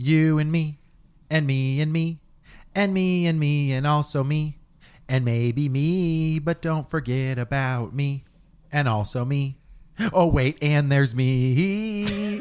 You and me, and me and me, and me and me, and also me, and maybe me, but don't forget about me, and also me. Oh, wait, and there's me.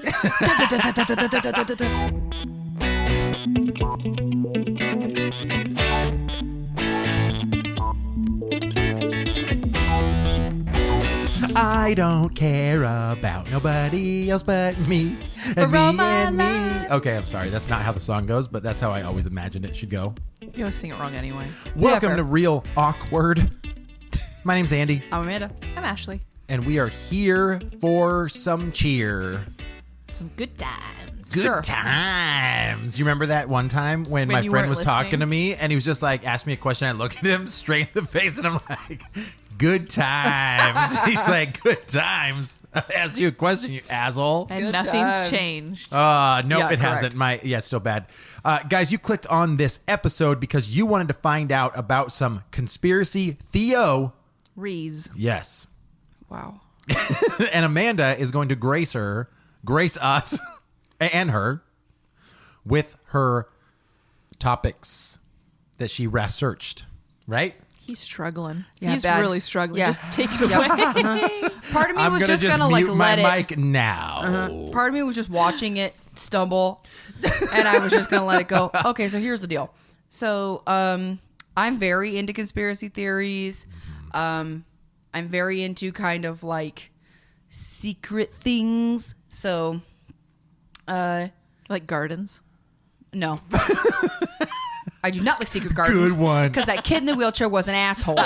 I don't care about nobody else but me and me and me. Okay, I'm sorry. That's not how the song goes, but that's how I always imagined it should go. You always sing it wrong anyway. Welcome to Real Awkward. My name's Andy. I'm Amanda. I'm Ashley. And we are here for some cheer. Some good times. Good times. You remember that one time when my you friend weren't was talking listening? to me and he was just like, asked me a question. I look at him straight in the face and I'm like, good times. He's like, good times. I asked you a question, you asshole. And Good nothing's time. changed. No, Yeah, it correct. hasn't. It's still bad. Guys, you clicked on this episode because you wanted to find out about some conspiracy Theo. Rees. Yes. Wow. And Amanda is going to grace us and her with her topics that she researched, right? He's struggling. Yeah, He's bad. really struggling. Yeah. Just take it away. Part of me I'm was gonna just gonna mute like my let it. mic now. Part of me was just watching it stumble, and I was just gonna let it go. Okay, so here's the deal. So, I'm very into conspiracy theories. I'm very into kind of like secret things. So, Like gardens. no. I do not like secret gardens. Good one. Because that kid in the wheelchair was an asshole.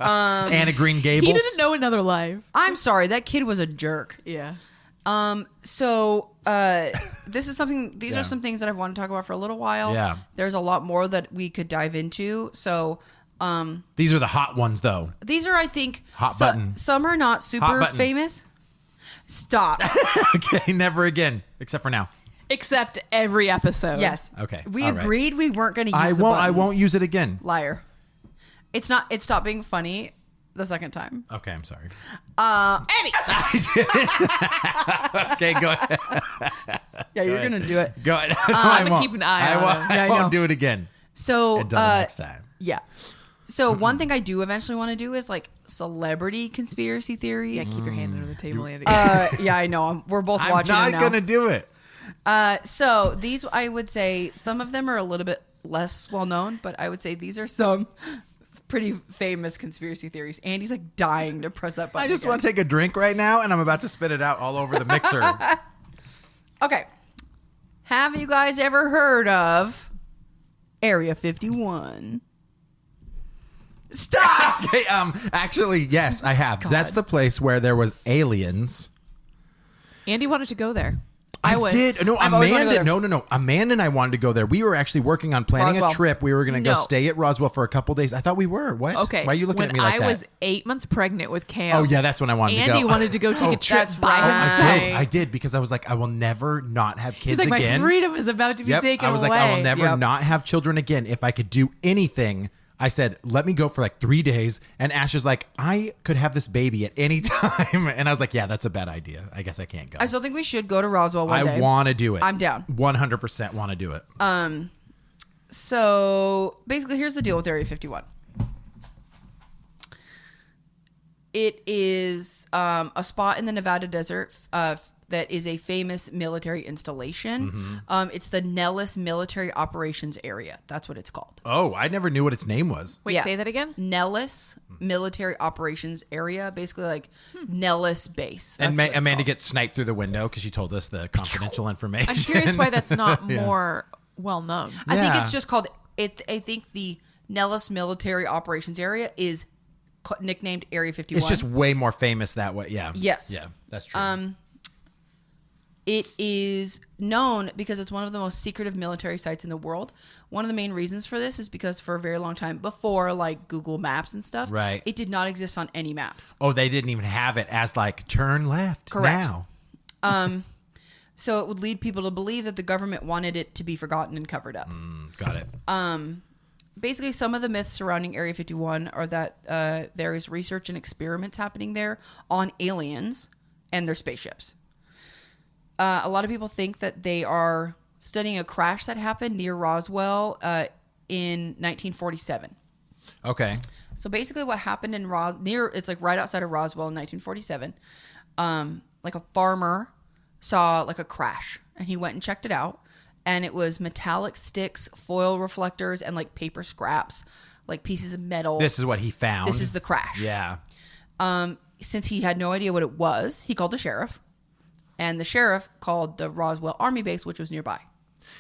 Anna Green Gables. He didn't know another life. I'm sorry, that kid was a jerk. Yeah. So this is something. These Yeah. are some things that I've wanted to talk about for a little while. Yeah. There's a lot more that we could dive into. So These are the hot ones, though. these are, I think, Hot button. Some are not Hot super button. famous. Stop. Okay, never again, except for now. Except every episode. Yes. Okay, We all right. agreed we weren't going to use. I the won't buttons. use it again. Liar. It's not. It stopped being funny the second time. Okay, I'm sorry. Eddie. Okay, go ahead. Yeah, you're going to do it. Go ahead. I'm gonna keep an eye on won't, him. Yeah, I I won't know. do it again So until the next time. Yeah. So one thing I do eventually want to do is like celebrity conspiracy theories. Yeah, keep your hand under the table, Andy. Yeah, I know. We're both I'm watching not them now. gonna do it. So these, I would say, some of them are a little bit less well known, but I would say these are some pretty famous conspiracy theories. Andy's like dying to press that button. I just again. want to take a drink right now, and I'm about to spit it out all over the mixer. Okay. Have you guys ever heard of Area 51? Stop. Okay, actually, yes, I have. That's the place where there was aliens. Andy wanted to go there. I would. did. No, I've always wanted to go Amanda. there. No. Amanda and I wanted to go there. We were actually working on planning Roswell. a trip. We were going to go No. stay at Roswell for a couple days. I thought we were. What? Okay. Why are you looking when at me like I that? was 8 months pregnant with Cam. Oh yeah, that's when I wanted Andy to go. wanted to go take a trip that's by right. himself. I did because I was like, I will never not have kids He's like, again. my freedom is about to be Yep. taken I was away. like, I will never Yep. not have children again. If I could do anything, I said, let me go for like 3 days. And Ash is like, I could have this baby at any time. And I was like, yeah, that's a bad idea. I guess I can't go. I still think we should go to Roswell one day. I want to do it. I'm down. 100% want to do it. So basically, here's the deal with Area 51. It is a spot in the Nevada desert that is a famous military installation. It's the Nellis Military Operations Area. That's what it's called. Oh, I never knew what its name was. Wait, Yes. say that again? Nellis Military Operations Area, basically like Nellis Base. And That's what it's Amanda called. gets sniped through the window because she told us the confidential information. I'm curious why that's not more well known. I think Yeah. it's just called it. I think the Nellis Military Operations Area is nicknamed Area 51. It's just way more famous that way. Yeah. Yes. Yeah, that's true. It is known because it's one of the most secretive military sites in the world. One of the main reasons for this is because for a very long time, before like Google Maps and stuff, Right. it did not exist on any maps. Oh, they didn't even have it as like turn left Correct. now. So it would lead people to believe that the government wanted it to be forgotten and covered up. Got it. Basically, some of the myths surrounding Area 51 are that there is research and experiments happening there on aliens and their spaceships. A lot of people think that they are studying a crash that happened near Roswell in 1947. Okay. So basically what happened in it's like right outside of Roswell in 1947, like a farmer saw like a crash and he went and checked it out, and it was metallic sticks, foil reflectors, and like paper scraps, like pieces of metal. This is what he found. This is the crash. Yeah. Since he had no idea what it was, he called the sheriff, and the sheriff called the Roswell Army Base, which was nearby.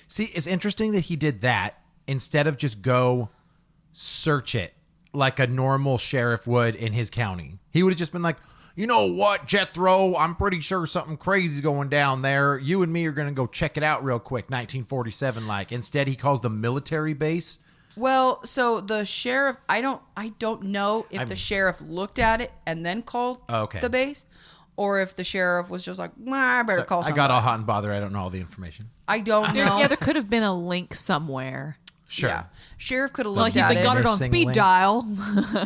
See, it's interesting that he did that instead of just go search it like a normal sheriff would in his county. He would have just been like, you know what, Jethro, I'm pretty sure something crazy is going down there. You and me are going to go check it out real quick, 1947 like. Instead, he calls the military base. Well, so the sheriff, I don't know if the sheriff looked at it and then called the base, or if the sheriff was just like, I better call I somebody. got all hot and bothered. I don't know all the information. I don't know. Yeah, there could have been a link somewhere. Sure. Yeah. Sheriff could have Like looked he's at like it. got it on Missing speed link. dial.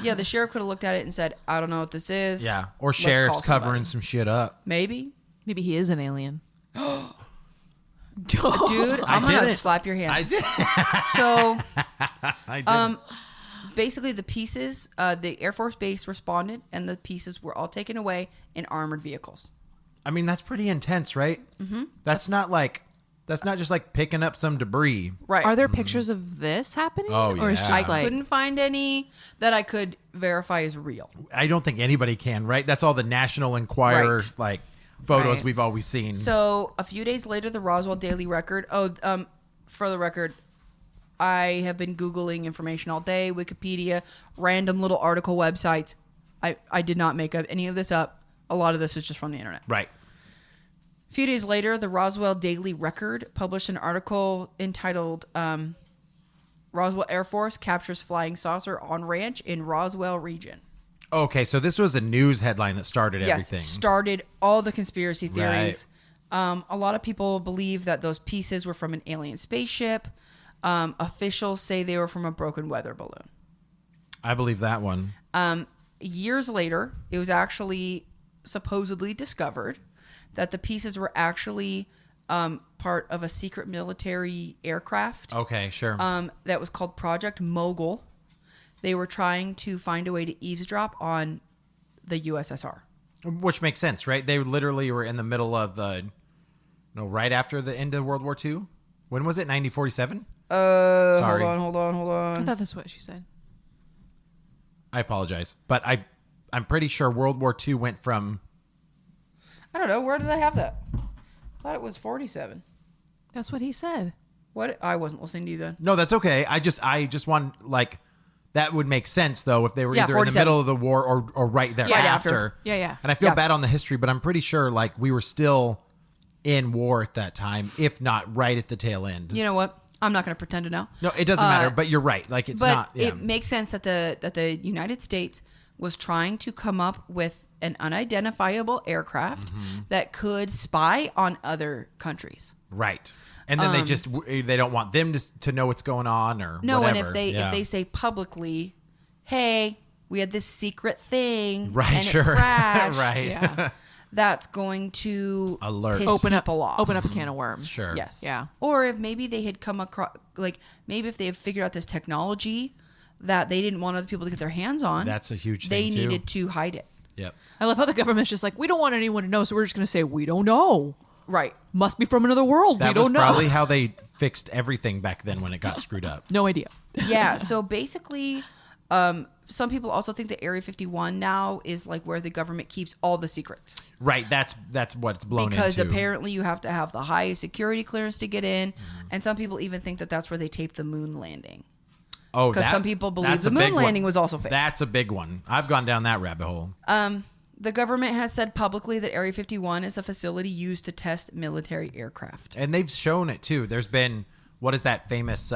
Yeah, the sheriff could have looked at it and said, I don't know what this is. Yeah. Or Let's sheriff's call somebody. covering some shit up. Maybe. Maybe he is an alien. Dude, I'm going to didn't. slap your hand. I did. So I did. basically the pieces, the Air Force Base responded, and the pieces were all taken away in armored vehicles. I mean, that's pretty intense, right? Mm-hmm. That's not just like picking up some debris. Right. Are there pictures of this happening? Oh, Or it's yeah. just I like couldn't find any that I could verify as real. I don't think anybody can, right? That's all the National Enquirer Right. like photos Right. we've always seen. So a few days later, the Roswell Daily Record. For the record, I have been Googling information all day, Wikipedia, random little article websites. I did not make up any of this up. A lot of this is just from the internet. Right. A few days later, the Roswell Daily Record published an article entitled Roswell Air Force Captures Flying Saucer on Ranch in Roswell Region. Okay, so this was a news headline that started everything. Yes, started all the conspiracy theories. A lot of people believe that those pieces were from an alien spaceship. Officials say they were from a broken weather balloon. I believe that one. Years later, it was actually supposedly discovered that the pieces were actually part of a secret military aircraft Okay, sure. that was called Project Mogul. They were trying to find a way to eavesdrop on the USSR. Which makes sense, right? They literally were in the middle of right after the end of World War II. When was it? 1947? Sorry. Hold I on. thought that's what she said. I apologize. But I'm pretty sure World War II went from... I don't know. Where did I have that? I thought it was 47. That's what he said. What? I wasn't listening to you then. No, that's okay. I just want, like... That would make sense, though, if they were Yeah, either in the 47. middle of the war or right there Right after. after. Yeah. And I feel Yeah. bad on the history, but I'm pretty sure like we were still in war at that time, if not right at the tail end. You know what? I'm not going to pretend to know. No, it doesn't matter, but you're right. Like it's But not. Yeah. it makes sense that the United States was trying to come up with an unidentifiable aircraft Mm-hmm. that could spy on other countries. Right. And then they don't want them to know what's going on or No, whatever. and if they say publicly, "Hey, we had this secret thing, Right, and sure. it crashed," Right. Yeah. that's going to Alert. piss Open people off. a can of worms. Sure. Yes. Yeah. Or if maybe they had come across, like maybe if they had figured out this technology that they didn't want other people to get their hands on. That's a huge They thing, too. needed to hide it. Yep. I love how the government's just like, we don't want anyone to know, so we're just going to say, we don't know. Right. Must be from another world. That we don't was know. probably how they fixed everything back then when it got screwed up. No idea. Yeah. So basically, some people also think that Area 51 now is like where the government keeps all the secrets. Right. That's what it's blown Because into. apparently you have to have the highest security clearance to get in. Mm-hmm. And some people even think that that's where they taped the moon landing. Oh, 'Cause that- some people believe that's the a moon big one. landing was also fake. That's a big one. I've gone down that rabbit hole. The government has said publicly that Area 51 is a facility used to test military aircraft. And they've shown it too. There's been, what is that famous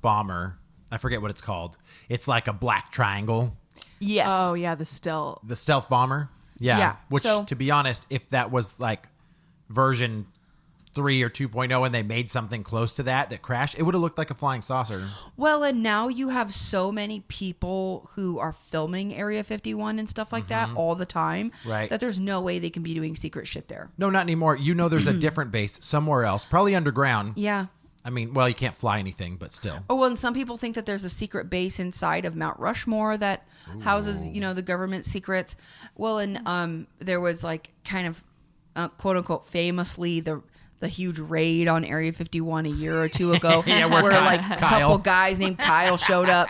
bomber? I forget what it's called. It's like a black triangle. Yes. Oh, yeah, the stealth. The stealth bomber. Yeah. Yeah, Which, so- to be honest, if that was like version 3 or 2.0 and they made something close to that crashed, it would have looked like a flying saucer. Well, and now you have so many people who are filming Area 51 and stuff like that all the time, Right. that there's no way they can be doing secret shit there. No, not anymore. You know, there's a different base somewhere else, probably underground. Yeah. I mean, well, you can't fly anything, but still. Oh, well, and some people think that there's a secret base inside of Mount Rushmore that houses, the government secrets. Well, and there was like kind of quote unquote famously the huge raid on Area 51 a year or two ago, Yeah, where where like a Kyle- couple guys named Kyle showed up.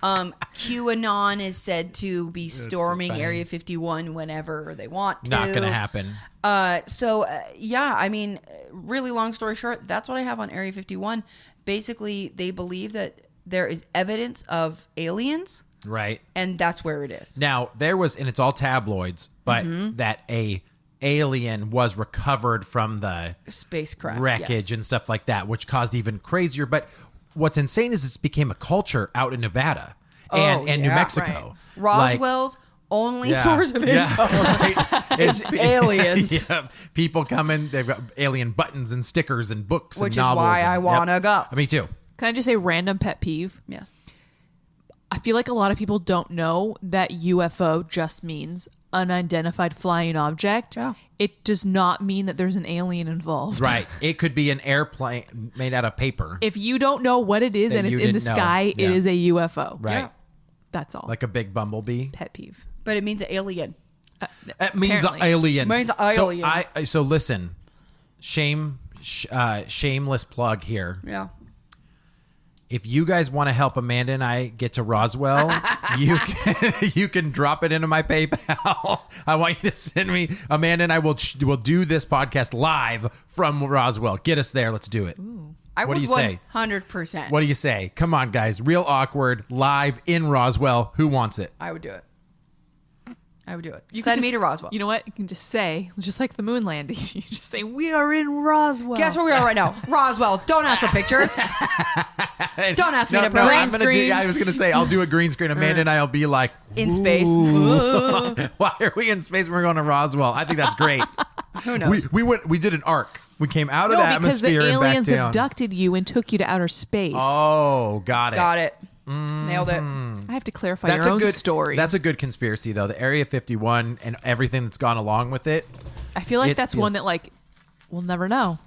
QAnon is said to be storming funny. Area 51 whenever they want to. Not going to happen. Yeah, I mean, really long story short, that's what I have on Area 51. Basically, they believe that there is evidence of aliens, Right. and that's where it is. Now, there was, and it's all tabloids, but that a alien was recovered from the Spacecraft wreckage yes. and stuff like that, which caused even crazier. But what's insane is it's became a culture out in Nevada and New yeah, Mexico. right. Like, Roswell's only yeah, source of yeah, income. right. It's aliens. Yeah, people come in, they've got alien buttons and stickers and books Which and is novels. why and- I wanna go. Me too. Can I just say random pet peeve? Yes. I feel like a lot of people don't know that UFO just means unidentified flying object. Yeah. It does not mean that there's an alien involved. Right. It could be an airplane made out of paper, If you don't know what it is Then and you it's in the didn't know. sky, Yeah. it is a UFO. right? Yeah. That's all. Like a big bumblebee. Pet peeve. But it means alien. It means Apparently. alien. Means alien. So listen, shameless plug here. Yeah. If you guys want to help Amanda and I get to Roswell, you can drop it into my PayPal. I want you to send me. Amanda and I will do this podcast live from Roswell. Get us there. Let's do it. I What do would you say? 100%. What do you say? Come on, guys. Real awkward. Live in Roswell. Who wants it? I would do it. I would do it. You Send could me just- to Roswell. You know what? You can just say, just like the moon landing, you just say, we are in Roswell. Guess where we are right now? Roswell. Don't ask for pictures. Don't ask me to green pronounce. screen. I was going to say, I'll do a green screen. Amanda and I will be like, In space. "Ooh, why are we in space when we're going to Roswell? I think that's great. Who knows? We did an arc. We came out of No, the because the atmosphere and back aliens down. abducted you and took you to outer space. Oh, got it. Got it. Nailed it. I have to clarify That's your a own good story. That's a good conspiracy, though. The Area 51 and everything that's gone along with it. I feel like it that's feels- one that, like, we'll never know.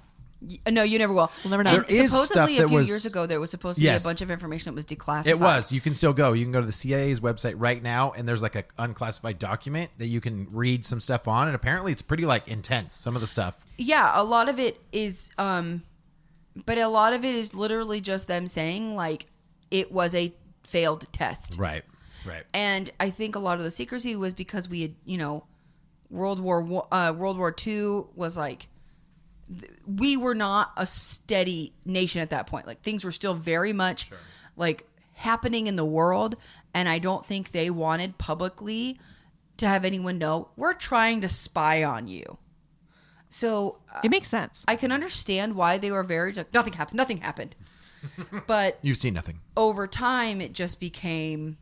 No, you never will. We'll never know. And There is stuff supposedly that a few was- years ago, there was supposed to Yes. be a bunch of information that was declassified. It was. You can still go. You can go to the CIA's website right now, and there's like an unclassified document that you can read some stuff on. And apparently, it's pretty like intense. Some of the stuff. Yeah, a lot of it is, but a lot of it is literally just them saying like it was a failed test. Right. Right. And I think a lot of the secrecy was because we had, World War II was like, we were not a steady nation at that point. Like things were still very much like happening in the world. And I don't think they wanted publicly to have anyone know we're trying to spy on you. So It makes sense. I can understand why they were very like, nothing happened. But You've seen nothing. over time, it just became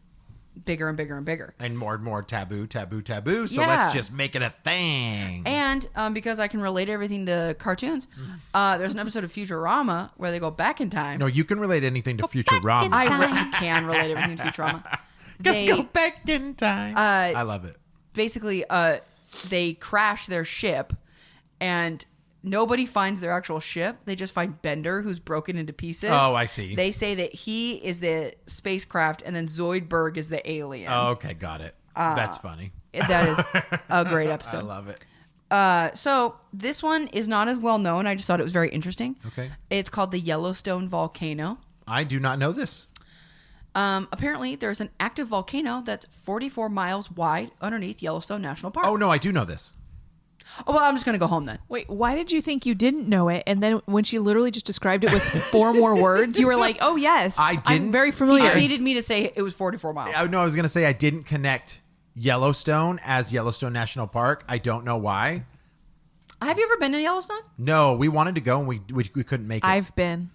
bigger and bigger and bigger. And more taboo. So Yeah. let's just make it a thing. And because I can relate everything to cartoons, there's an episode of Futurama where they go back in time. No, you can relate anything to Futurama. I can relate everything to Futurama. Go back in time. I love it. Basically, they crash their ship, and nobody finds their actual ship. They just find Bender, who's broken into pieces. Oh, I see. They say that he is the spacecraft, and then Zoidberg is the alien. Oh, okay, got it. That's funny. That is a great I episode. love it. So this one is not as well known. I just thought it was very interesting. Okay. It's called the Yellowstone Volcano. I do not know this. Apparently, there's an active volcano that's 44 miles wide underneath Yellowstone National Park. Oh no, I do know this. Oh, well, I'm just going to go home then. Wait, why did you think you didn't know it? And then when she literally just described it with 4 more words, you were like, oh, yes. I didn't- I'm very He familiar. just needed me to say it was 44 miles. No, I was going to say I didn't connect Yellowstone as Yellowstone National Park. I don't know why. Have you ever been to Yellowstone? No, we wanted to go and we couldn't make it. I've been.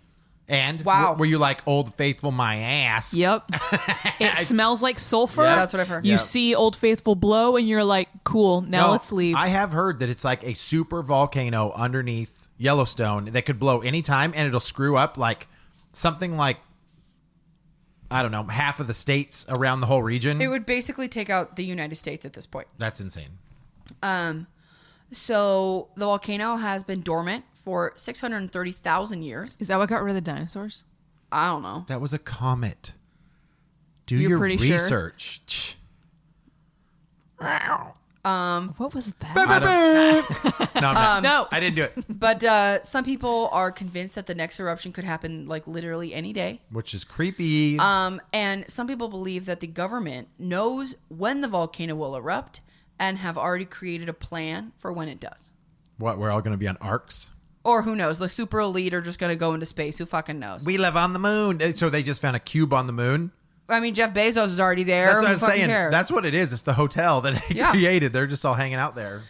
And Wow. were you like Old Faithful my ass? Yep. It smells like sulfur. Yeah. That's what I've heard. You Yeah. see Old Faithful blow and you're like, cool, now No, let's leave. I have heard that it's like a super volcano underneath Yellowstone that could blow anytime, and it'll screw up like something like, I don't know, half of the states around the whole region. It would basically take out the United States at this point. That's insane. So the volcano has been dormant for 630,000 years. Is that what got rid of the dinosaurs? I don't know. That was a comet. Do You're your pretty sure? research. What was that? No, I'm not. No. I didn't do it. But some people are convinced that the next eruption could happen like literally any day. Which is creepy. And some people believe that the government knows when the volcano will erupt and have already created a plan for when it does. What, we're all going to be on arcs? Or who knows? The super elite are just going to go into space. Who fucking knows? We live on the moon. So they just found a cube on the moon? I mean, Jeff Bezos is already there. That's what Who I was fucking saying. cares? That's what it is. It's the hotel that they Yeah. created. They're just all hanging out there.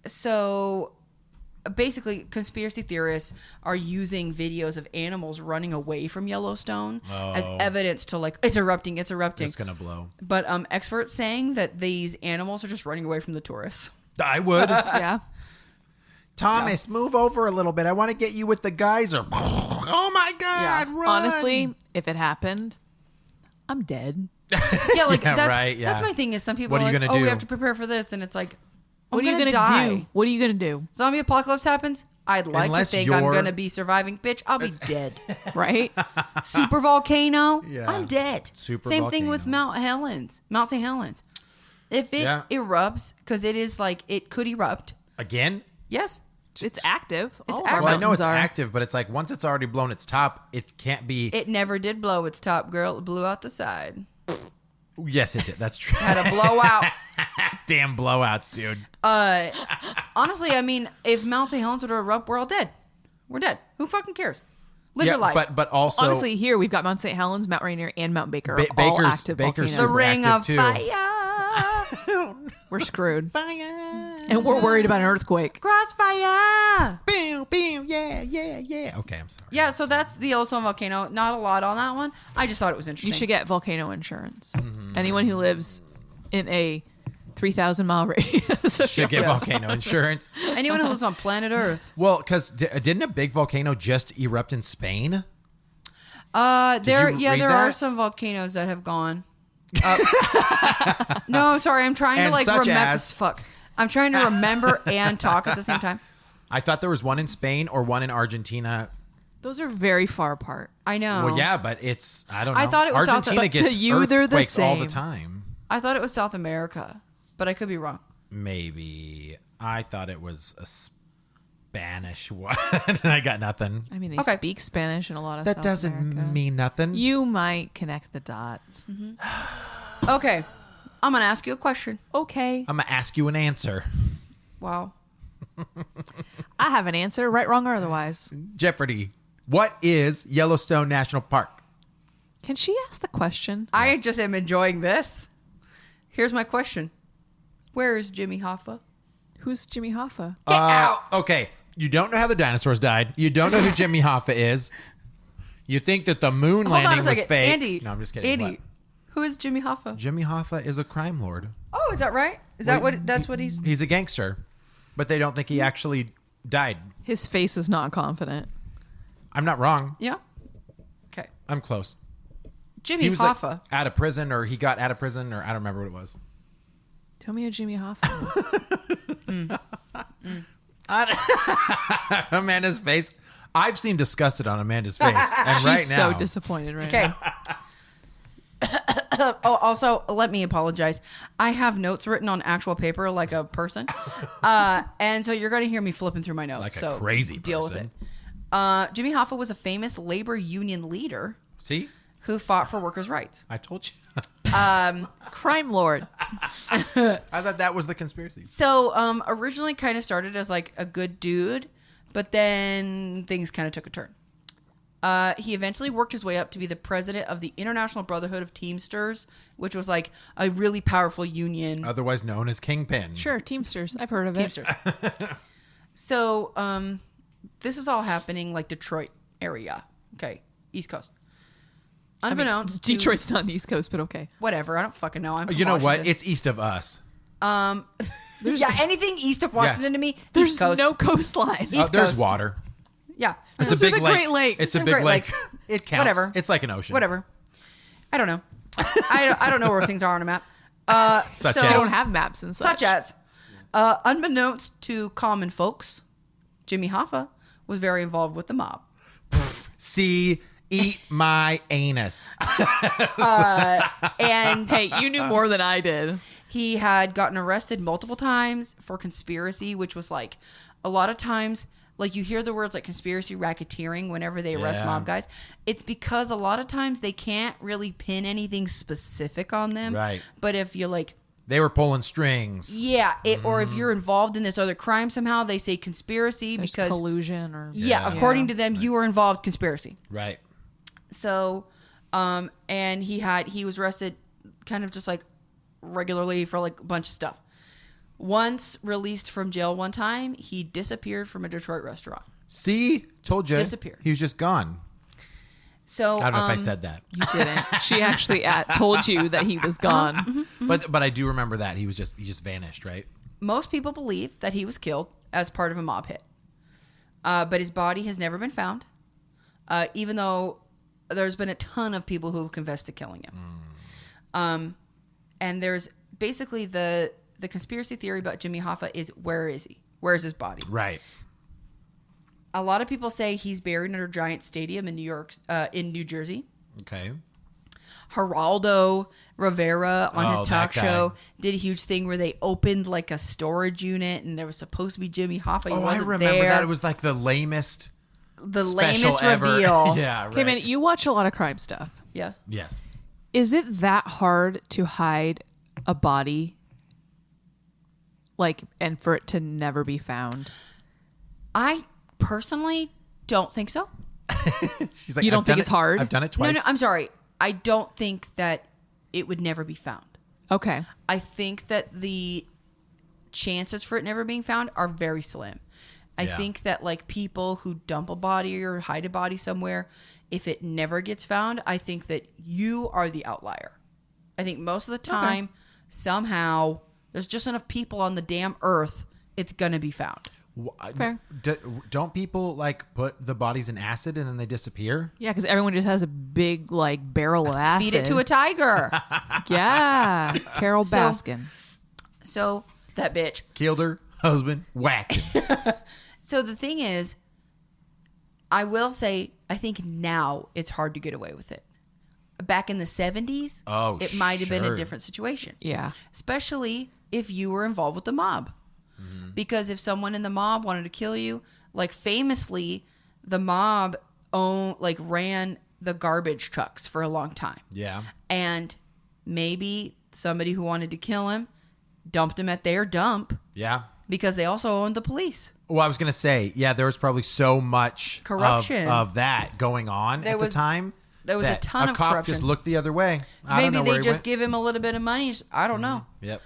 So basically, conspiracy theorists are using videos of animals running away from Yellowstone as evidence to like, it's erupting, it's erupting. It's going to blow. But experts saying that these animals are just running away from the tourists. I would. Yeah. Thomas, move over a little bit. I want to get you with the geyser. Oh my God, Yeah. run. Honestly, if it happened, I'm dead. Yeah, like Yeah, that's, right, yeah. that's my thing is some people What are are you like, gonna oh, we do? have to prepare for this. And it's like, What are you gonna gonna die. do? What are you gonna do? Zombie apocalypse happens. I'd like Unless to think I'm you're- going to be surviving. Bitch, I'll be dead. Right? Super volcano, Yeah. I'm dead. Super Same thing with volcano. Mount St. Helens. If it Yeah. erupts, because it is like, it could erupt. Again? Yes. It's active. All of our active. Well, I know it's mountains are. active, but it's like once it's already blown its top, it can't be. It never did blow its top, girl. It blew out the side. Yes, it did. That's true. Had a blowout. Damn blowouts, dude. Honestly, I mean, if Mount St. Helens would erupt, we're all dead. We're dead. Who fucking cares? Live your life. But also Honestly, here we've got Mount St. Helens, Mount Rainier, and Mount Baker. Ba- all Baker's- active Baker's the volcanoes. super ring of active, too. fire. We're screwed. And we're worried about an earthquake. Crossfire. Bam, bam, yeah. Okay, I'm sorry. Yeah, so that's the Yellowstone volcano. Not a lot on that one. I just thought it was interesting. You should get volcano insurance. Anyone who lives in a 3,000-mile radius of Should get Yellowstone. volcano insurance. Anyone who lives on planet Earth. Well, because didn't a big volcano just erupt in Spain? There you read there are that? some volcanoes that have gone up. No, sorry, I'm trying to And like such remember. as- Fuck, I'm trying to remember and talk at the same time. I thought there was one in Spain or one in Argentina. Those are very far apart. I know. Well, yeah, but it's I don't know. I thought it was South- Argentina but gets to you, they're the earthquakes all the same. time. I thought it was South America, but I could be wrong. Maybe I thought it was a Spanish one. I got nothing. I mean, they Okay. speak Spanish in a lot of That South doesn't America. mean nothing. You might connect the dots. Okay, I'm gonna ask you a question. Okay. I'm gonna ask you an answer. Wow. I have an answer, right, wrong, or otherwise. Jeopardy. What is Yellowstone National Park? Can she ask the question? I just am enjoying this. Here's my question: where is Jimmy Hoffa? Who's Jimmy Hoffa? Get out. Okay, you don't know how the dinosaurs died. You don't know who Jimmy Hoffa is. You think that the moon Hold on landing a was second, fake. Andy. No, I'm just kidding. Andy, What? who is Jimmy Hoffa? Jimmy Hoffa is a crime lord. Oh, is that right? Is that what? That's what he's. He's a gangster, but they don't think he actually died. His face is not confident. I'm not wrong. Yeah. Okay. I'm close. Jimmy He was like Hoffa. out of prison, or he got out of prison, or I don't remember what it was. Tell me who Jimmy Hoffa is. Amanda's face. I've seen disgusted on Amanda's face, and She's right now, so disappointed right Okay. now. Oh, also, let me apologize. I have notes written on actual paper like a person. And so you're going to hear me flipping through my notes. Like a so crazy deal person. with it. Jimmy Hoffa was a famous labor union leader see, who fought for workers' rights. I told you. Crime lord. I thought that was the conspiracy. So originally kind of started as like a good dude, but then things kind of took a turn. He eventually worked his way up to be the president of the International Brotherhood of Teamsters, which was like a really powerful union. Otherwise known as Kingpin. Sure, Teamsters. I've heard of it. Teamsters. So this is all happening like Detroit area. Okay, East Coast. Unbeknownst to Detroit's not on the East Coast, but okay. whatever, I don't fucking know. I'm from You know what? Washington. It's east of us. Yeah, anything east of Washington to me, There's East Coast. no coastline. East There's Coast. water. Yeah. It's Those a are big the lake. Great Lakes. It's a They're big Great lake. Lakes. It counts. Whatever. It's like an ocean. Whatever. I don't know. I don't know where things are on a map. Such so, as? They don't have maps and such. such as, unbeknownst to common folks, Jimmy Hoffa was very involved with the mob. See, eat my anus. And Hey, you knew more than I did. he had gotten arrested multiple times for conspiracy, which was like a lot of times, like you hear the words like conspiracy, racketeering whenever they arrest Yeah. mob guys. It's because a lot of times they can't really pin anything specific on them. Right. But if you like, They were pulling strings. yeah, or if you're involved in this other crime somehow, they say conspiracy There's because, collusion or yeah, according to them, you were involved conspiracy. Right. So, and he was arrested kind of just like regularly for like a bunch of stuff. Once released from jail one time, he disappeared from a Detroit restaurant. See? Told you. disappeared. He was just gone. So, I don't know if I said that. You didn't. She actually told you that he was gone. But I do remember that. He just vanished, right? most people believe that he was killed as part of a mob hit. But his body has never been found, even though there's been a ton of people who have confessed to killing him. And there's basically the conspiracy theory about Jimmy Hoffa is, where is he? Where's his body? Right. A lot of people say he's buried under Giant Stadium in New Jersey. Okay. Geraldo Rivera on his Oh, talk that guy. show did a huge thing where they opened like a storage unit and there was supposed to be Jimmy Hoffa. He Oh, I wasn't remember there. that. It was like the lamest The special lamest ever. reveal. Yeah, right. Okay, man, you watch a lot of crime stuff. Yes. Yes. Is it that hard to hide a body? Like, and for it to never be found? I personally don't think so. She's like, You don't "I've think done it's it- hard?" I've done it twice. No, I'm sorry. I don't think that it would never be found. Okay. I think that the chances for it never being found are very slim. I Yeah. think that like people who dump a body or hide a body somewhere, if it never gets found, I think that you are the outlier. I think most of the time, somehow, there's just enough people on the damn earth, it's gonna be found. Fair. Don't people like put the bodies in acid and then they disappear? Yeah, because everyone just has a big, like, barrel of acid. Feed it to a tiger. Yeah. Carol So- Baskin. So that bitch. Killed her husband, whacked him. So the thing is, I will say, I think now it's hard to get away with it. Back in the 70s, Oh, it might have been a sure. different situation. Yeah. Especially if you were involved with the mob. Because if someone in the mob wanted to kill you, like famously, the mob ran the garbage trucks for a long time. Yeah. And maybe somebody who wanted to kill him dumped him at their dump Yeah. because they also owned the police. Well, I was going to say, yeah, there was probably so much Corruption. of that going on There at the was- time. there was a that ton of cop corruption. just looked the other way. I don't Maybe know they where he just went. give him a little bit of money. I don't know. Yep.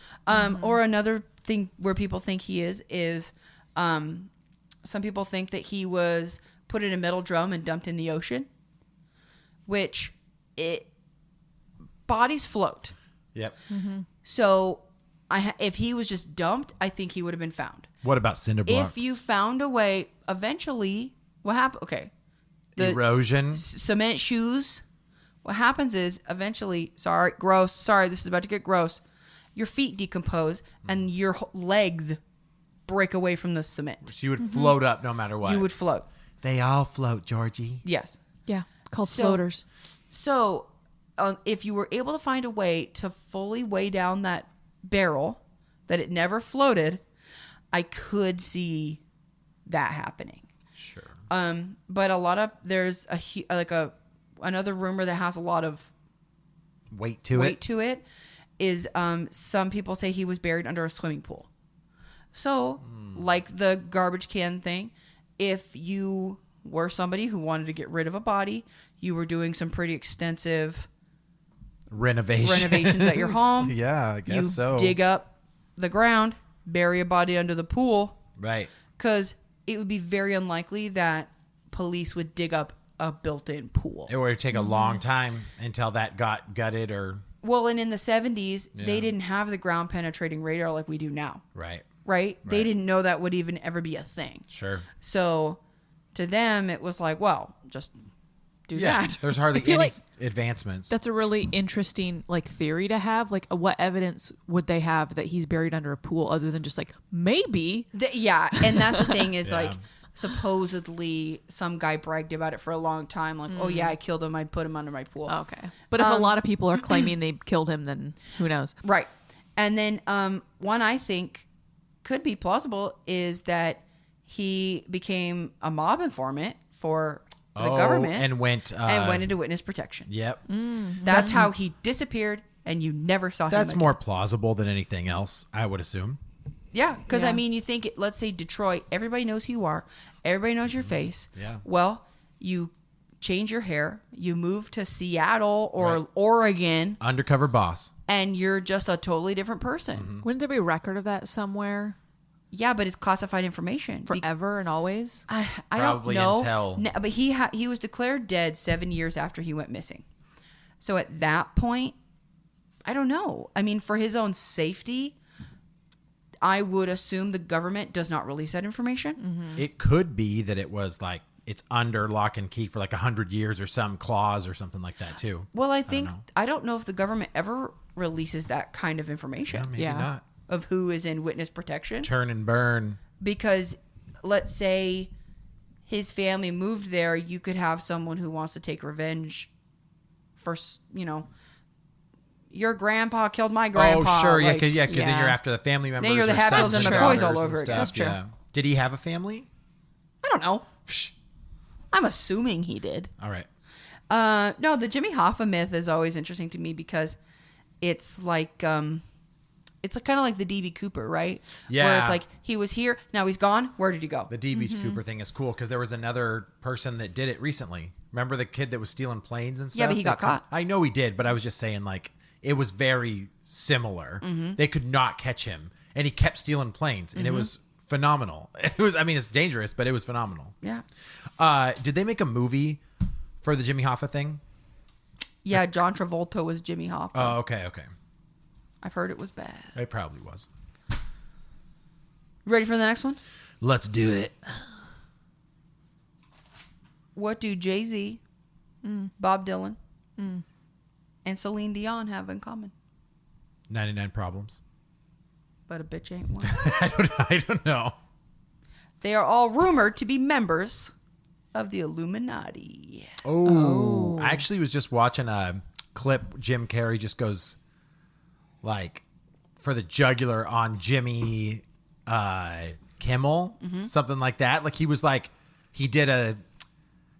Or another thing where people think he is some people think that he was put in a metal drum and dumped in the ocean, which bodies float. Yep. So if he was just dumped, I think he would have been found. What about cinder blocks? If you found a way, eventually, what happened? Okay. Erosion. Cement shoes. What happens is eventually, sorry, this is about to get gross. Your feet decompose and your legs break away from the cement. She would float up no matter what. You would float. They all float, Georgie. Yes. Yeah. Called So- floaters. So, if you were able to find a way to fully weigh down that barrel, that it never floated, I could see that happening. Sure. But there's another rumor that has a lot of Weight to weight it. to it is some people say he was buried under a swimming pool. So, like the garbage can thing, if you were somebody who wanted to get rid of a body, you were doing some pretty extensive renovations at your home. Yeah, I guess you so. dig up the ground, bury a body under the pool, Right. because it would be very unlikely that police would dig up a built-in pool. It would take a long time until that got gutted or Well, and in the 70s, Yeah. they didn't have the ground penetrating radar like we do now, Right. right? They Right. didn't know that would even ever be a thing. Sure. So to them, it was like, well, just do Yeah. that. There's hardly I feel any like advancements. That's a really interesting like theory to have. Like, what evidence would they have that he's buried under a pool other than just like maybe? Yeah, and that's the thing is Yeah. like supposedly some guy bragged about it for a long time. Like, oh yeah, I killed him. I put him under my pool. Okay, but if a lot of people are claiming they killed him, then who knows? Right. And then one I think could be plausible is that he became a mob informant for the government and went into witness protection. Yep. That's how he disappeared and you never saw him That's again. more plausible than anything else, I would assume. Yeah, because Yeah. I mean, you think, let's say Detroit, everybody knows who you are, everybody knows your face. Yeah. Well, you change your hair, you move to Seattle or Right. Oregon, Undercover boss. and you're just a totally different person. Mm-hmm. Wouldn't there be a record of that somewhere Yeah, but it's classified information. forever and always? I Probably don't know. until- No, but he was declared dead 7 years after he went missing. So at that point, I don't know. I mean, for his own safety, I would assume the government does not release that information. It could be that it was like it's under lock and key for like 100 years or some clause or something like that too. Well, I think know. I don't know if the government ever releases that kind of information Maybe Yeah. not. of who is in witness protection, Turn and burn. because let's say his family moved there, you could have someone who wants to take revenge for, your grandpa killed my grandpa. Oh, sure. Yeah, like, because then yeah. you're after the family members. you're the or Hatfields sons and and McCoys daughters all and over again. stuff, That's true. Yeah. Did he have a family? I don't know. Psh. I'm assuming he did. All right. No, the Jimmy Hoffa myth is always interesting to me because it's like it's kind of like the DB Cooper, right? Where Yeah. it's like he was here, now he's gone. Where did he go? The DB Cooper thing is cool because there was another person that did it recently. Remember the kid that was stealing planes and stuff? Yeah, but he got They caught. I know he did, but I was just saying like it was very similar. They could not catch him, and he kept stealing planes, and it was phenomenal. It was. I mean, it's dangerous, but it was phenomenal. Yeah, Did they make a movie for the Jimmy Hoffa thing? yeah. John Travolta was Jimmy Hoffa. Oh, okay. I've heard it was bad. It probably was. Ready for the next one? Let's do it. What do Jay-Z, Bob Dylan, and Celine Dion have in common? 99 Problems. But a bitch ain't one. I don't know. They are all rumored to be members of the Illuminati. Oh, I actually was just watching a clip. Jim Carrey just goes like for the jugular on Jimmy Kimmel, something like that. Like he was like he did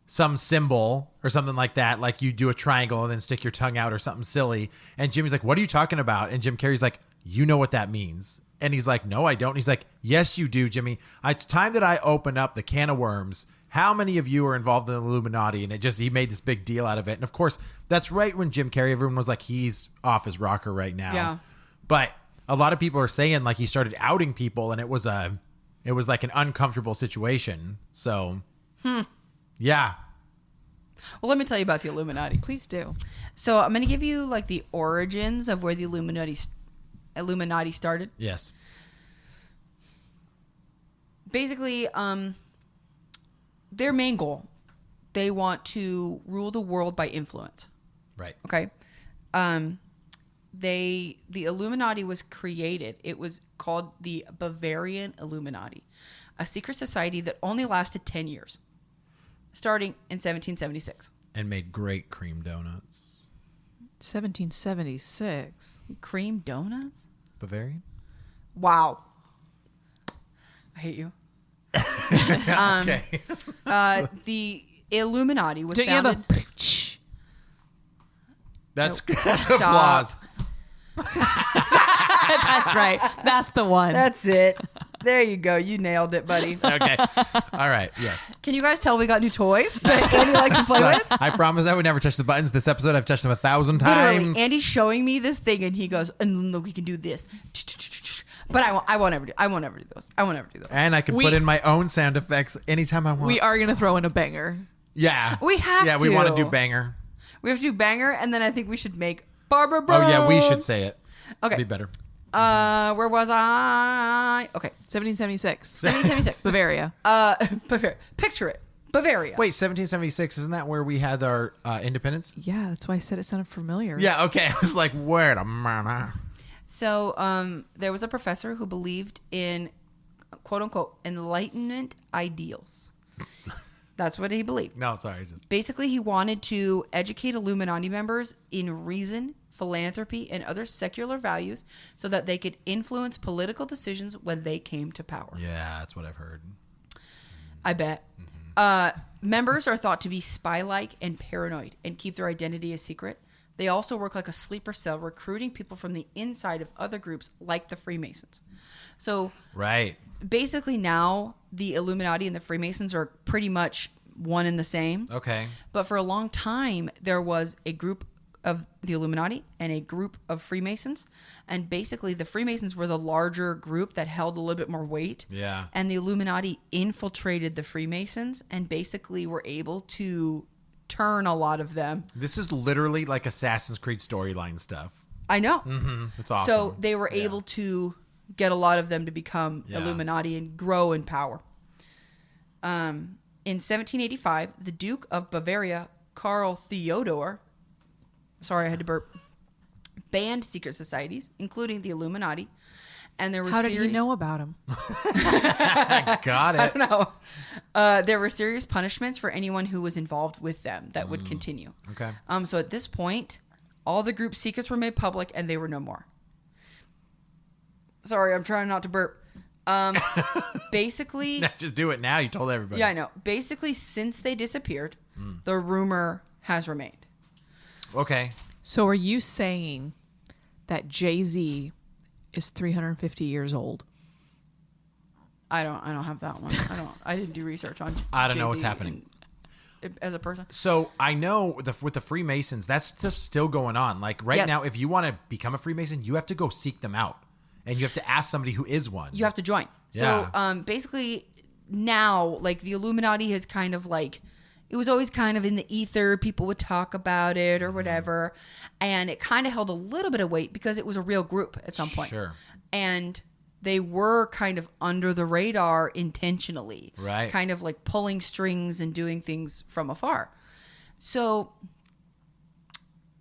some symbol or something like that. Like you do a triangle and then stick your tongue out or something silly. And Jimmy's like, "What are you talking about?" And Jim Carrey's like, "You know what that means." And he's like, "No, I don't." And he's like, "Yes, you do, Jimmy. It's time that I open up the can of worms. How many of you are involved in the Illuminati?" And he made this big deal out of it. And of course, that's right when Jim Carrey, everyone was like, he's off his rocker right now. Yeah. But a lot of people are saying like he started outing people and it was like an uncomfortable situation. So, yeah. Well, let me tell you about the Illuminati. Please do. So I'm going to give you like the origins of where the Illuminati started. Yes. Basically, their main goal, they want to rule the world by influence. Right. Okay. The Illuminati was created. It was called the Bavarian Illuminati, a secret society that only lasted 10 years, starting in 1776. And made great cream donuts. 1776. Cream donuts? Bavarian? Wow. I hate you. Okay. The Illuminati was Don't you have founded. a That's Nope. applause. That's right. That's the one. That's it. There you go. You nailed it, buddy. Okay. All right. Yes. Can you guys tell we got new toys that Andy likes to play with? I promise I would never touch the buttons. This episode, I've touched them 1,000 Literally, times. Andy's showing me this thing, and he goes, "And look, we can do this." But I won't ever do those. I won't ever do those. And I can We- put in my own sound effects anytime I want. We are going to throw in a banger. Yeah. We have Yeah, we want to to. do banger. We have to do banger, and then I think we should make Barbara Brown. Oh yeah, we should say it. Okay. Be better. Where was I? Okay. 1776. 1776. Bavaria. Bavaria. Picture it. Bavaria. Wait, 1776, isn't that where we had our independence? Yeah, that's why I said it sounded familiar. Yeah, okay. I was like, wait a minute. So there was a professor who believed in quote unquote Enlightenment ideals. That's what he believed. No, sorry. Just Basically, he wanted to educate Illuminati members in reason, philanthropy, and other secular values so that they could influence political decisions when they came to power. yeah, that's what I've heard. I bet. Members are thought to be spy-like and paranoid and keep their identity a secret. They also work like a sleeper cell, recruiting people from the inside of other groups like the Freemasons. So Right. basically now the Illuminati and the Freemasons are pretty much one and the same. Okay. But for a long time, there was a group of the Illuminati and a group of Freemasons. And basically, the Freemasons were the larger group that held a little bit more weight. Yeah. And the Illuminati infiltrated the Freemasons and basically were able to turn a lot of them. This is literally like Assassin's Creed storyline stuff. I know. It's awesome. So they were able to get a lot of them to become Yeah. Illuminati and grow in power. In 1785, the Duke of Bavaria, Karl Theodor, sorry, I had to burp, banned secret societies, including the Illuminati. And there were How did he know about him? Got it. No. There were serious punishments for anyone who was involved with them that would continue. Okay. So at this point, all the group's secrets were made public and they were no more. Sorry, I'm trying not to burp. Basically, Just do it now. You told everybody. yeah, I know. Basically, since they disappeared, the rumor has remained. Okay. So are you saying that Jay-Z is 350 years old? I don't have that one. I didn't do research on. I don't know what's Jay-Z happening. as a person. So I know with the Freemasons, that's still going on. Like right Yes. now, if you want to become a Freemason, you have to go seek them out. And you have to ask somebody who is one. You have to join. Yeah. So basically now, like the Illuminati has kind of like, it was always kind of in the ether. People would talk about it or whatever. And it kind of held a little bit of weight because it was a real group at some point. Sure. And they were kind of under the radar intentionally. Right. Kind of like pulling strings and doing things from afar. So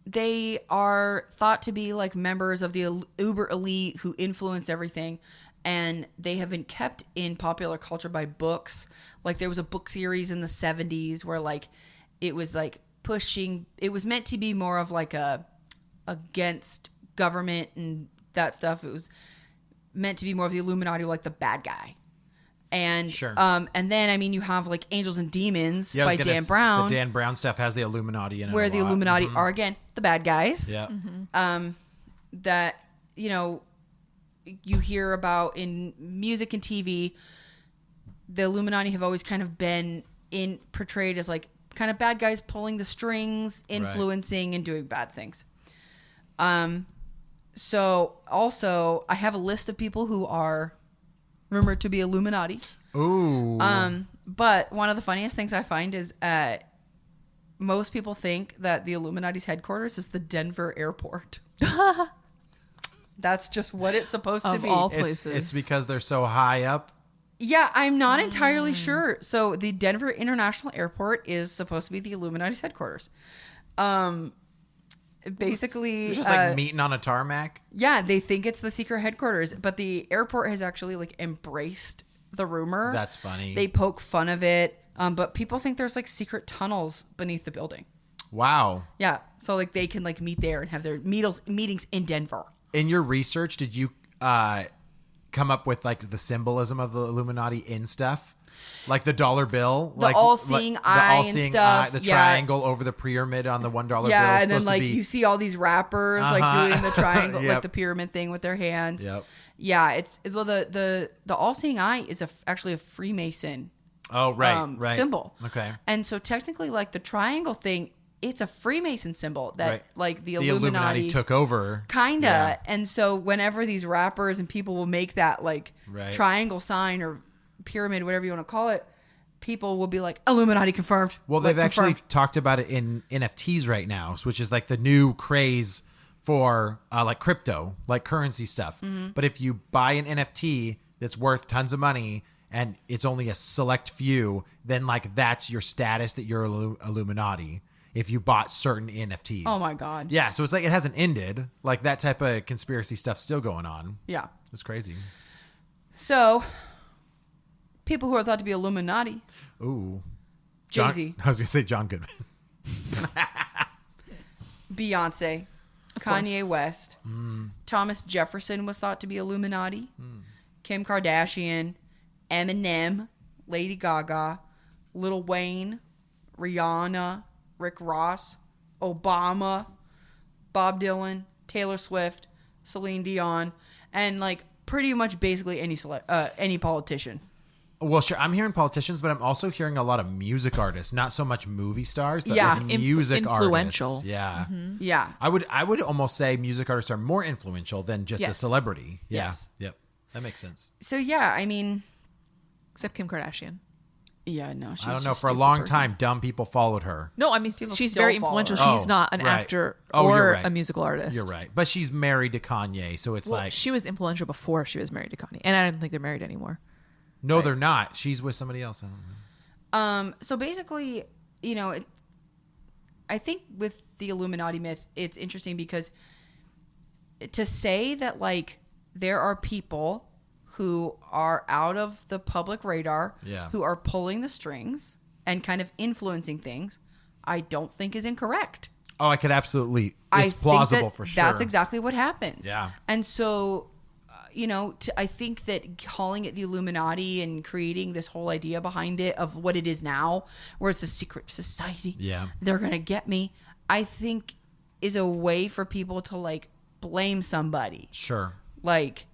they are thought to be like members of the uber elite who influence everything. And they have been kept in popular culture by books. Like there was a book series in the 70s where like it was like pushing, it was meant to be more of like a against government and that stuff. It was meant to be more of the Illuminati, like the bad guy. And Sure. And then I mean you have like Angels and Demons Yeah, I was by gonna Dan Brown, The Dan Brown stuff has the Illuminati in it. where a the lot. Illuminati are again the bad guys. Yeah. That you know you hear about in music and TV. The Illuminati have always kind of been portrayed as like kind of bad guys pulling the strings, influencing and doing bad things. So also I have a list of people who are rumored to be Illuminati. Ooh. But one of the funniest things I find is most people think that the Illuminati's headquarters is the Denver airport. That's just what it's supposed to Of be. all it's places. because they're so high up. Yeah, I'm not entirely sure. So the Denver International Airport is supposed to be the Illuminati's headquarters. Basically, It's just like meeting on a tarmac. yeah, they think it's the secret headquarters, but the airport has actually like embraced the rumor. That's funny. They poke fun of it, but people think there's like secret tunnels beneath the building. Wow. Yeah, so like they can like meet there and have their meetings in Denver. In your research, did you come up with like the symbolism of the Illuminati in stuff? Like the dollar bill, The all-seeing eye and stuff, the yeah. triangle over the pyramid on the $1 bill. Yeah, is and then supposed to like be- you see all these rappers like doing the triangle, Yep. like the pyramid thing with their hands. Yep. Yeah, it's well the all-seeing eye is actually a Freemason Oh right. symbol. Okay. And so technically, like the triangle thing, it's a Freemason symbol that Right. like the The Illuminati took over. Kinda. Yeah. And so whenever these rappers and people will make that like Right. triangle sign or pyramid, whatever you want to call it, people will be like, Illuminati confirmed. Well, Like, they've actually confirmed. talked about it in NFTs right now, which is like the new craze for like crypto, like currency stuff. But if you buy an NFT that's worth tons of money and it's only a select few, then like that's your status that you're Illuminati. If you bought certain NFTs. Oh my God. Yeah. So it's like it hasn't ended. Like that type of conspiracy stuff still going on. Yeah. It's crazy. So, people who are thought to be Illuminati. Ooh. Jay-Z. I was going to say John Goodman. Beyonce. Kanye West. Thomas Jefferson was thought to be Illuminati. Kim Kardashian. Eminem. Lady Gaga. Lil Wayne. Rihanna. Rick Ross. Obama. Bob Dylan. Taylor Swift. Celine Dion. And like pretty much basically any politician. Well, sure. I'm hearing politicians, but I'm also hearing a lot of music artists, not so much movie stars, but Yeah. just music Influential. artists. Yeah. Yeah. I would almost say music artists are more influential than just a Yes. celebrity. Yeah. Yes. Yep. That makes sense. So yeah, I mean, Except Kim Kardashian. yeah, no. She's I don't know. just For a stupid long person. time, dumb people followed her. No, I mean, People she's still very follow influential. her. She's Oh, not an right. actor Oh, you're or right. a musical artist. You're right. But she's married to Kanye, so it's Well, like, she was influential before she was married to Kanye. And I don't think they're married anymore. no, they're not. She's with somebody else. I don't know. So basically, you know, I think with the Illuminati myth, it's interesting because to say that like there are people who are out of the public radar, Yeah. who are pulling the strings and kind of influencing things, I don't think is incorrect. Oh, I could absolutely. I It's think plausible that for sure. That's exactly what happens. Yeah. And so, you know, I think that calling it the Illuminati and creating this whole idea behind it of what it is now, where it's a secret society, Yeah. they're going to get me, I think is a way for people to like blame somebody. Sure. Like,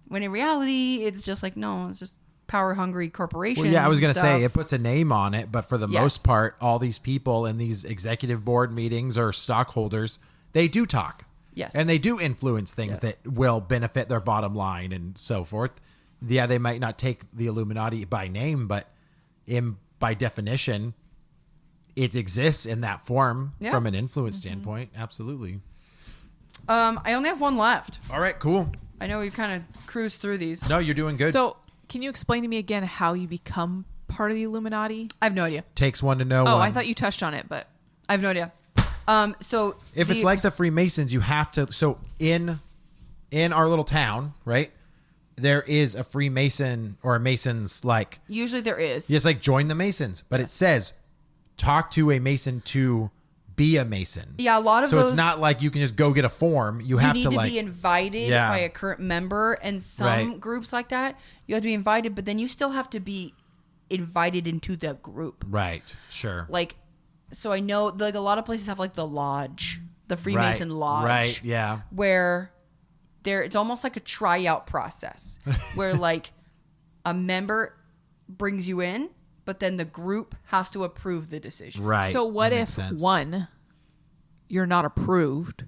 when in reality, it's just like, no, it's just power hungry corporations. Well, yeah, I was going to and say stuff. it puts a name on it, but for the Yes. most part, all these people in these executive board meetings or stockholders, they do talk. Yes. And they do influence things Yes. that will benefit their bottom line and so forth. Yeah, they might not take the Illuminati by name, but by definition, it exists in that form Yeah. from an influence standpoint. Absolutely. I only have one left. All right, cool. I know we kind of cruised through these. No, you're doing good. So, can you explain to me again how you become part of the Illuminati? I have no idea. Takes one to know Oh, one. I thought you touched on it, but I have no idea. So If it's like the Freemasons, you have to. So in our little town, right, there is a Freemason or a Masons like. usually there is. It's like join the Masons, but it says talk to a Mason to be a Mason. Yeah, a lot of so those. it's not like you can just go get a form. You You have need to to like. be invited Yeah. by a current member, and some Right. groups like that, you have to be invited, but then you still have to be invited into the group. Right. Sure. Like, so I know like a lot of places have like the lodge, the Freemason right. lodge, Right. Yeah. where it's almost like a tryout process where like a member brings you in, but then the group has to approve the decision. Right. so what That if makes sense. one, you're not approved?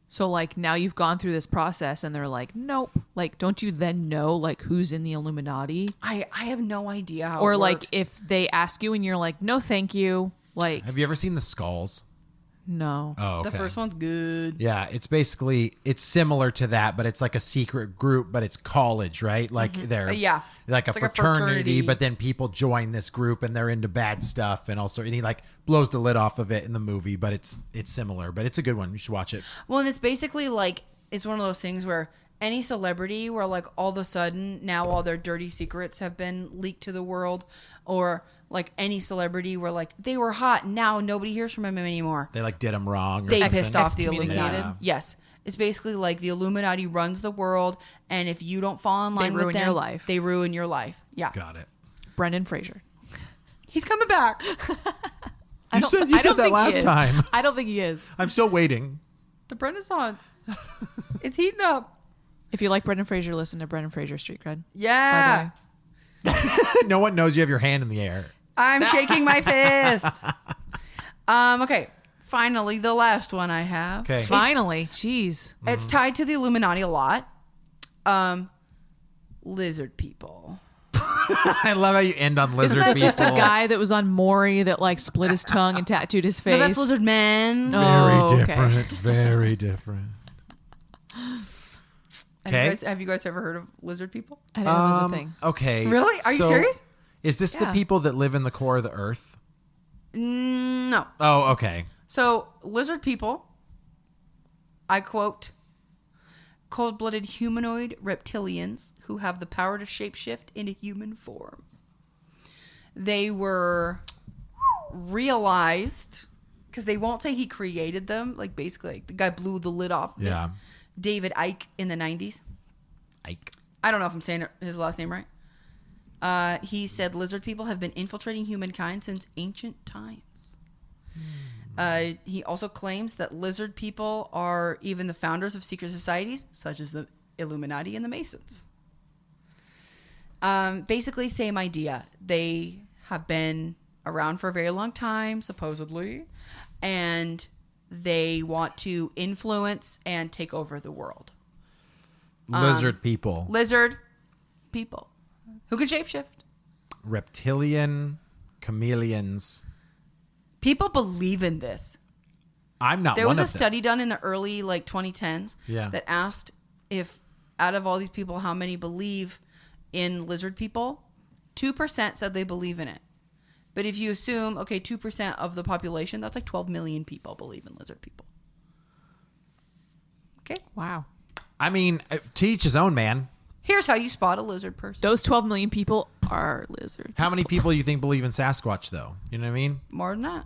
So like now you've gone through this process and they're like, nope. Like, don't you then know like who's in the Illuminati? I have no idea how Or it like works. if they ask you and you're like, no, thank you. Like, Have you ever seen the Skulls? no. Oh, okay. the first one's good. Yeah, it's similar to that, but it's like a secret group, but it's college, right? Like they're Yeah. like a It's like a fraternity, fraternity. but then people join this group and they're into bad stuff and also and he like blows the lid off of it in the movie, but it's similar, but it's a good one. You should watch it. Well, and it's basically like it's one of those things where any celebrity where like all of a sudden now all their dirty secrets have been leaked to the world, or like any celebrity where like they were hot, now nobody hears from them anymore. They like did them wrong. Or They something. pissed off the Excommunicated. Illuminati. Yeah. Yes. It's basically like the Illuminati runs the world, and if you don't fall in line ruin with them, your life. they ruin your life. Yeah. Got it. Brendan Fraser. He's coming back. I You don't- said I that don't think he last is. time. I don't think he is. I'm still waiting. The Renaissance. It's heating up. If you like Brendan Fraser, listen to Brendan Fraser Street Cred. Yeah. By the way. No one knows you have your hand in the air. I'm shaking my fist. Okay. Finally, the last one I have. Okay. Finally, jeez. It's tied to the Illuminati a lot. Lizard people. I love how you end on lizard Isn't that people. just the guy that was on Maury that like split his tongue and tattooed his face? No, that's Lizard Man. No. Very Oh, okay. different. Very different. Okay. Have you guys ever heard of lizard people? I didn't know it was a thing. Okay. Really? Are you so serious? Is this the Yeah. people that live in the core of the earth? No. Oh, okay. So, lizard people, I quote, cold-blooded humanoid reptilians who have the power to shapeshift into human form. They were realized, because they won't say he created them, like basically like the guy blew the lid off. Yeah. David Icke in the 90s. Ike. I don't know if I'm saying his last name right. He said lizard people have been infiltrating humankind since ancient times. He also claims that lizard people are even the founders of secret societies, such as the Illuminati and the Masons. Basically, same idea. They have been around for a very long time, supposedly, and they want to influence and take over the world. Lizard people. Lizard people who can shapeshift. Reptilian chameleons. People believe in this. I'm not There one was a of them. study done in the early 2010s Yeah. that asked if out of all these people, how many believe in lizard people. 2% said they believe in it. But if you assume, okay, 2% of the population, that's like 12 million people believe in lizard people. Okay. Wow. I mean, to each his own, man. Here's how you spot a lizard person. Those 12 million people are lizards. How many people you think believe in Sasquatch, though? You know what I mean? More than that.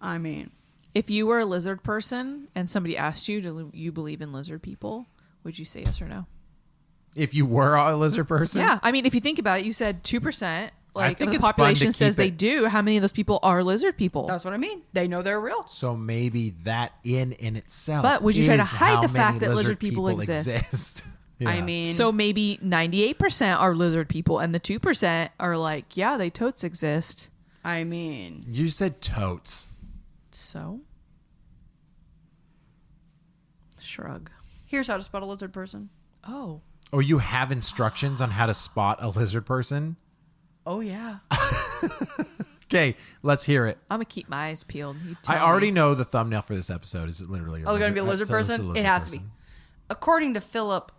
I mean, If you were a lizard person and somebody asked you, do you believe in lizard people? Would you say yes or no? If you were a lizard person? Yeah. I mean, if you think about it, you said 2%. Like think the it's fun to population says keep they it- do. How many of those people are lizard people? that's what I mean. They know they're real. So maybe that in itself. But would you try to is hide how the fact many that lizard lizard people exist? Yeah. I mean, So maybe 98% are lizard people, and the 2% are like, yeah, they totes exist. You said totes. So, shrug. here's how to spot a lizard person. Oh, Oh, you have instructions on how to spot a lizard person? Oh, yeah. Okay, let's hear it. I'm gonna keep my eyes peeled. You I tell already me. know the thumbnail for this episode is literally Oh, going to be a lizard so it's person? a lizard It has to be. person. According to Philip,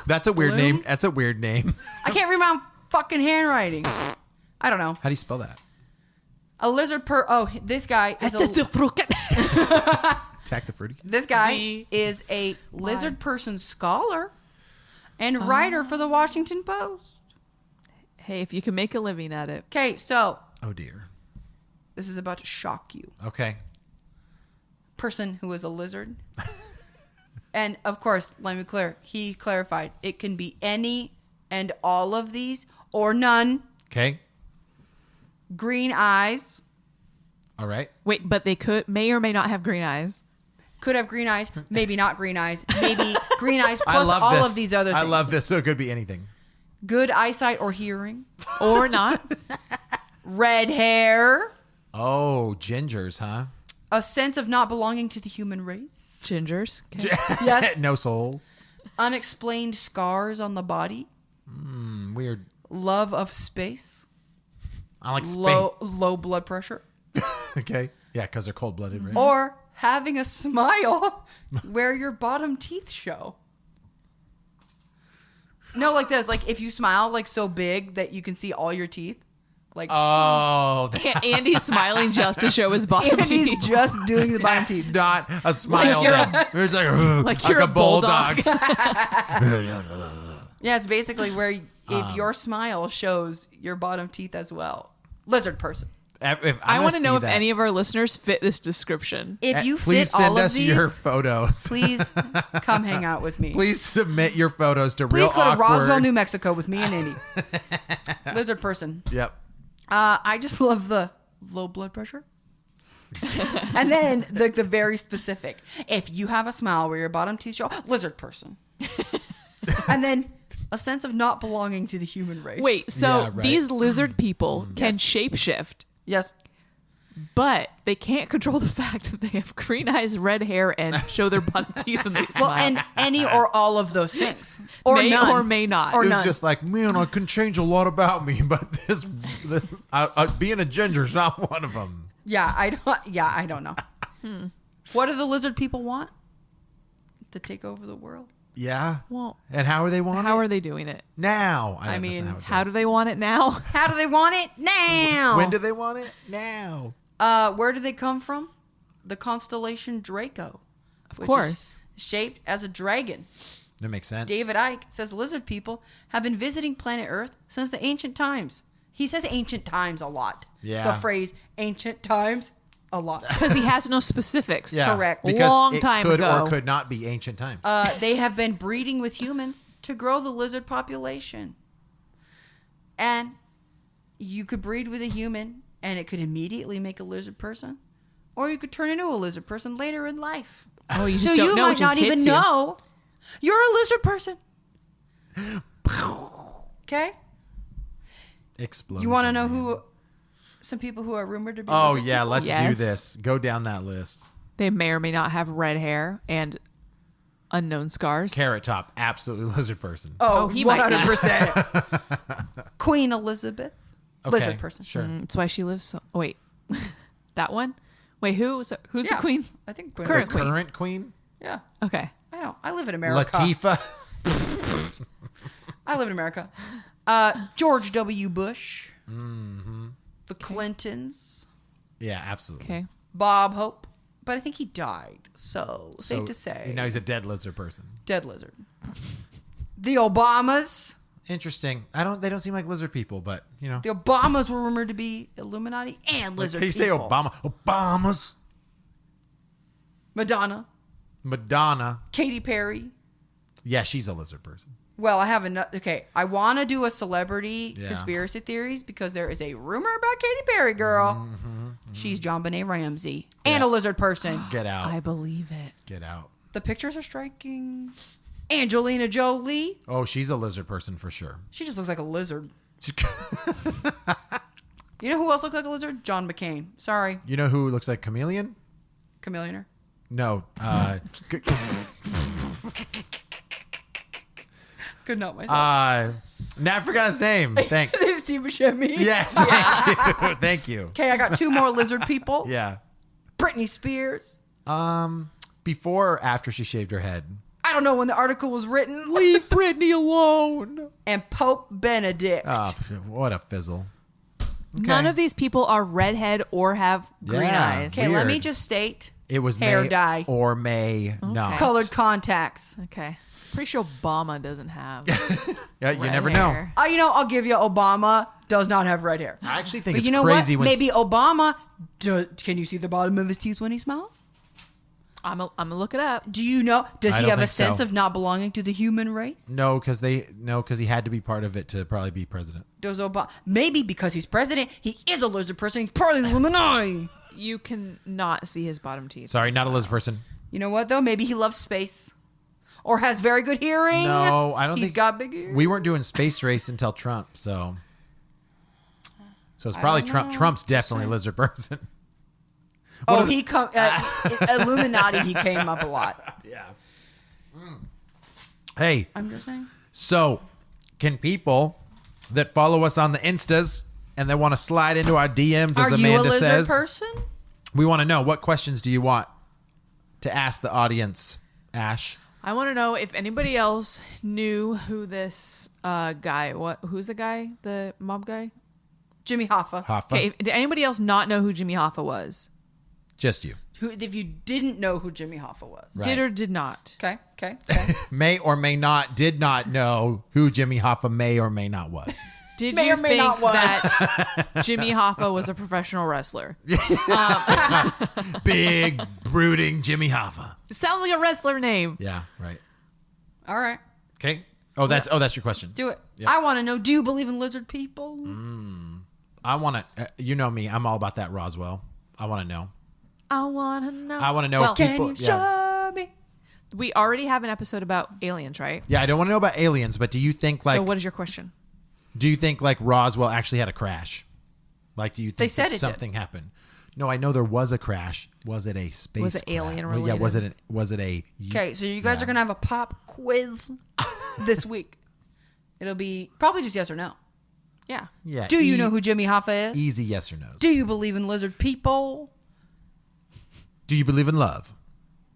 That's a weird Bloom? name. That's a weird name. I can't read my own fucking handwriting. I don't know. How do you spell that? A lizard this guy is Attack the fruity. this guy Z- is a lizard person scholar and writer for the Washington Post. Hey, if you can make a living at it. Okay, so Oh dear. this is about to shock you. Okay. Person who is a lizard. And of course, let me clear. He clarified it can be any and all of these or none. Okay. Green eyes. All right. Wait, but they may or may not have green eyes. Could have green eyes, maybe not green eyes, maybe green eyes I plus love all this. of these other things. I love this. So it could be anything. Good eyesight or hearing. Or not. Red hair. Oh, gingers, huh? A sense of not belonging to the human race. Gingers. Okay. Yes. No souls. Unexplained scars on the body. Weird. Love of space. I like space. Low blood pressure. Okay. Yeah, because they're cold blooded, right? Or having a smile where your bottom teeth show. No, like this. Like if you smile like so big that you can see all your teeth. Like Oh, Andy's smiling just to show his bottom and he's teeth. just doing the bottom that's teeth. not a smile. you're then. It's like you're a a bulldog. Yeah, it's basically where if your smile shows your bottom teeth as well. Lizard person. I want to know if any of our listeners fit this description. If you please fit send all of us these, your photos. please come hang out with me. Please submit your photos to Please Real go to Awkward. Roswell, New Mexico with me and Andy. Lizard person. Yep. I just love the low blood pressure. And then the very specific. If you have a smile where your bottom teeth show, lizard person. And then a sense of not belonging to the human race. Wait, so Yeah, right. these lizard people can Yes. shapeshift. Yes. But they can't control the fact that they have green eyes, red hair, and show their bottom teeth when they smile. Well, and any or all of those things, or May none, or may not. or It's none. just like, man, I can change a lot about me, but being a ginger is not one of them. I don't know. What do the lizard people want? To take over the world? Yeah. Well, And how are they wanting how it? are they doing it? Now. I mean, How do they want it now? How do they want it now? When do they want it? Now. Where do they come from? The constellation Draco. Of which course. is shaped as a dragon. That makes sense. David Icke says lizard people have been visiting planet Earth since the ancient times. He says ancient times a lot. Yeah. The phrase ancient times a lot. Because he has no specifics. Yeah, correct. Because Long it time could ago. or could not be ancient times. They have been breeding with humans to grow the lizard population. And you could breed with a human and it could immediately make a lizard person. Or you could turn into a lizard person later in life. Oh, you just So don't you know. It might just not even hits you. know you're a lizard person. Okay? Explosion. You want to know man. who some people who are rumored to be Oh, lizard yeah. people? Let's do Yes. this. Go down that list. They may or may not have red hair and unknown scars. Carrot Top. Absolutely lizard person. Oh, he might not. 100%. Queen Elizabeth. Okay, Lizard person. Sure. That's why she lives. Oh, wait, that one. Wait, who's the Yeah. queen? I think Queen Current The queen. current queen? Yeah. Okay. I know. I live in America. Latifah. I live in America. George W. Bush. Mm-hmm. The Clintons. Yeah, absolutely. Okay. Bob Hope. But I think he died. So, safe to say. Now he's a dead lizard person. Dead lizard. The Obamas. Interesting. They don't seem like lizard people, but you know. The Obamas were rumored to be Illuminati and lizard Can you say people. Obama? Obamas. Madonna. Madonna. Katy Perry. Yeah, she's a lizard person. Well, I have another. Okay, I want to do a celebrity Yeah. conspiracy theories because there is a rumor about Katy Perry, girl. She's John Benet Ramsey and a lizard person. Get out. I believe it. Get out. The pictures are striking. Angelina Jolie. Oh, she's a lizard person for sure. She just looks like a lizard. You know who else looks like a lizard? John McCain. Sorry, You know who looks like Chameleon? chameleonaire. No. Couldn't help myself. Now I forgot his name. Thanks. This is Steve Buscemi. Yes. Thank you. Thank you. Okay, I got two more lizard people. Yeah. Britney Spears. Before or after she shaved her head? I don't know when the article was written. Leave Britney alone. And Pope Benedict. Oh, what a fizzle. None of these people are redhead or have green Yeah. eyes. Okay, let me Weird. just state It was hair May dye. or May not. Colored contacts. Okay. Pretty sure Obama doesn't have. Yeah, you red never hair. know. I'll give you Obama does not have red hair. I actually think But it's you know crazy what? when Maybe Obama, can you see the bottom of his teeth when he smiles? I'm gonna look it up. Do you know? Does I he don't have a think so. sense of not belonging to the human race? No, because he had to be part of it to probably be president. Does Obama? Maybe because he's president, he is a lizard person. He's part of the Illuminati. You can not see his bottom teeth. Sorry, not a lizard person. You know what though? Maybe he loves space, or has very good hearing. No, I don't He's think got big ears. We weren't doing space race until Trump, so it's probably don't Trump. know. Trump's definitely a lizard person. Oh, he come Illuminati. He came up a lot. Yeah. Hey, I'm just saying. so can people that follow us on the Instas and they want to slide into our DMs, Are as you a Amanda lizard says, person? we want to know what questions do you want to ask the audience, Ash? I want to know if anybody else knew who this guy. Who's the guy? The mob guy? Jimmy Hoffa. Hoffa? Okay. Did anybody else not know who Jimmy Hoffa was? Just you. If you didn't know who Jimmy Hoffa was. Right. Did or did not? Okay. May or may not, did not know who Jimmy Hoffa may or may not was. Did May you or may think not was. that Jimmy Hoffa was a professional wrestler? Big, brooding Jimmy Hoffa. It sounds like a wrestler name. Yeah, right. All right. Okay. Oh, that's your question. Do it. Yep. I want to know, do you believe in lizard people? I want to, you know me, I'm all about that Roswell. I want to know. I want to know. I want to know Well, if Can people. you Yeah. show me? we already have an episode about aliens, right? Yeah, I don't want to know about aliens, but do you think So what is your question? do you think like Roswell actually had a crash? Like, do you think They said that it did. something happened? No, I know there was a crash. Was it a space? Was it alien crash? Yeah. related? Was it a? Okay, so you guys are gonna have a pop quiz this week. It'll be probably just yes or no. Yeah. Yeah. Do you know who Jimmy Hoffa is? Easy yes or no. Do you believe in lizard people? Do you believe in love?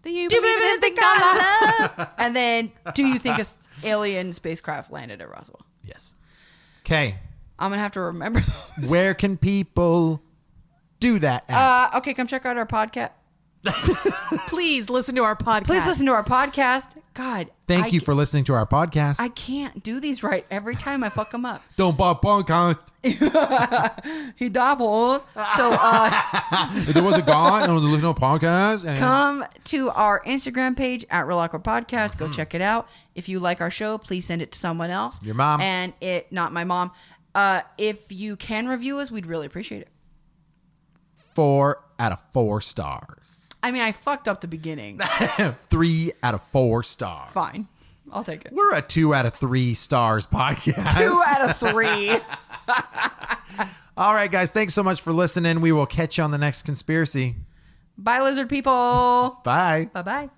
Do you Do you believe believe in in the God? And then, do you think an alien spacecraft landed at Roswell? Yes. Okay. I'm gonna have to remember those. Where can people do that at? Okay, come check out our podcast. Please listen to our podcast. Please listen to our podcast. God, Thank you for listening to our podcast. I can't do these right every time I fuck them up. Don't buy podcast. He doubles. So There was a guy on the Listen podcast. And come to our Instagram page at Real Awkward Podcast. Go check it out. If you like our show, please send it to someone else. Your mom. And not my mom. If you can review us, we'd really appreciate it. 4 out of 4 stars. I mean, I fucked up the beginning. 3 out of 4 stars. Fine. I'll take it. We're a 2 out of 3 stars podcast. 2 out of 3. All right, guys. Thanks so much for listening. We will catch you on the next conspiracy. Bye, lizard people. Bye. Bye-bye.